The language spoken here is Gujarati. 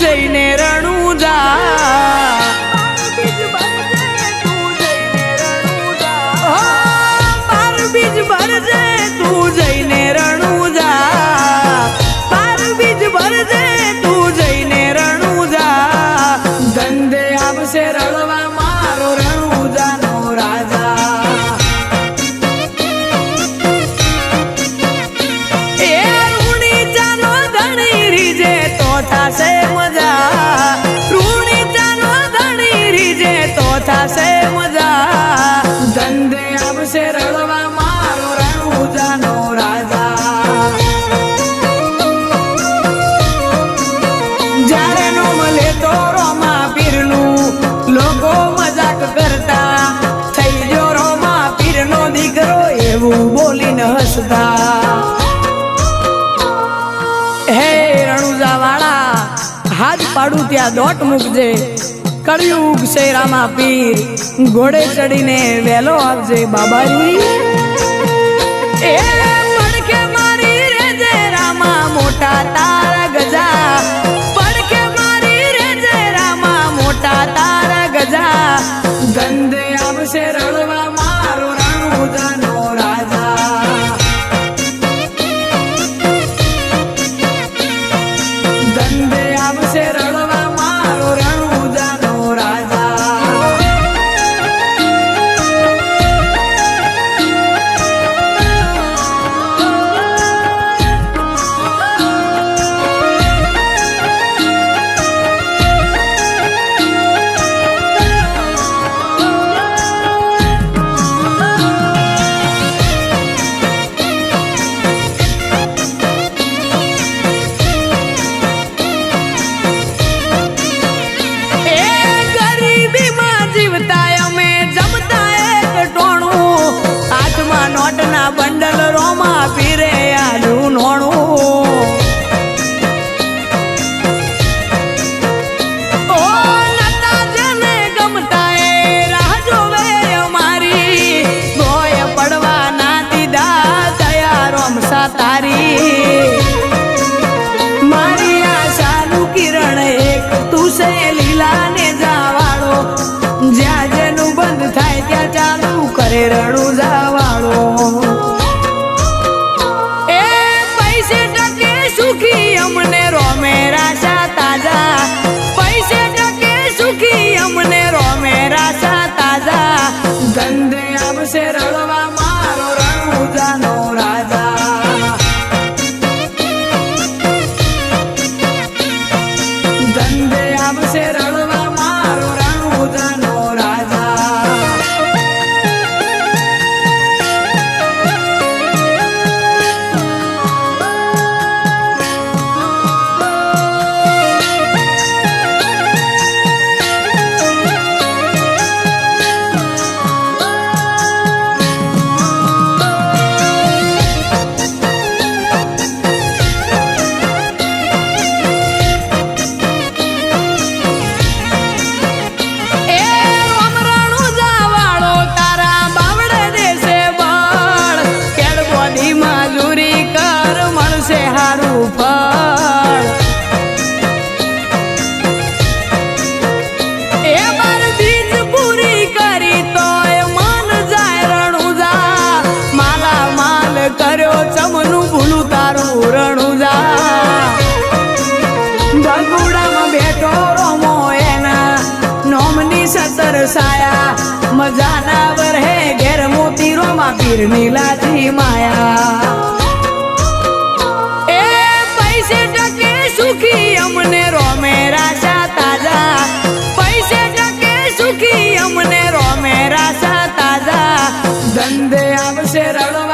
જઈને રણુજા પાર બીજ ભરજે તું જઈને રણુજા પાર બીજ ભરજે તું જઈને રણુજા ધંધે આવશે રળવા મારો રણુજાનો રાજા એ રૂણી ચાનો ધણી રીજે તો થાશે મજા રૂણી ચાનો ધણી રીજે તો થાશે મજા ધંધે આવશે રળવા મારો રણુજાનો રાજા જ્યારે નો મળે તો રોમા પીરનું લોકો મજાક કરતા થઈ ગયો રોમા પીરનો દીકરો એવું બોલીને હસતા હે રણુજા વાળા હાથ પાડું ત્યાં દોટ મૂકજે કળિયુગ શેરામાં પીર ઘોડે ચડીને વેલો આવજે બાબાજી એ પડખે મારી રેજે રામા મોટા તારા ગજા પડખે મારી રેજે રામા મોટા તારા ગજા ધંધે આવશે રળવા મારો રણુજાનો રાજા ધંધે આવશે રળવા મારો રણુજાનો રાજા નોટના બંડલ રોમા પીરે આલું નોણું ઓ નતા જેને ગમતા એ રાહ જોવે અમારી ગોય પડવા ના દીધા દયા રોમસા તારી મારી આશાનું કિરણ એક તું છે લીલા ને જાવાળો જ્યાં જેનું બંધ થાય ત્યાં ચાલુ કરે રણુજા વાળો એ પૈસે ટકે સુખી અમને રોમે રાશા તાજા પૈસે ટકે સુખી અમને રોમે રાશા તાજા ધંધે આવશે રળવા મારો રણુજાનો રાજા ધંધે આવશે રળવા મારો રણુજાનો રાજા ચમનું ભૂલું તારું રણુજા ભગુડામાં બેઠો રોમો એના નોમની સતર સાયા મજાના વરહે ઘેર મોતી રોમા પીરની લાજી માયા એ પૈસે ટકે સુખી અમને રોમે રાશા તાજા પૈસે ટકે સુખી અમને રોમે રાશા તાજા ધંધે આવશે રળવા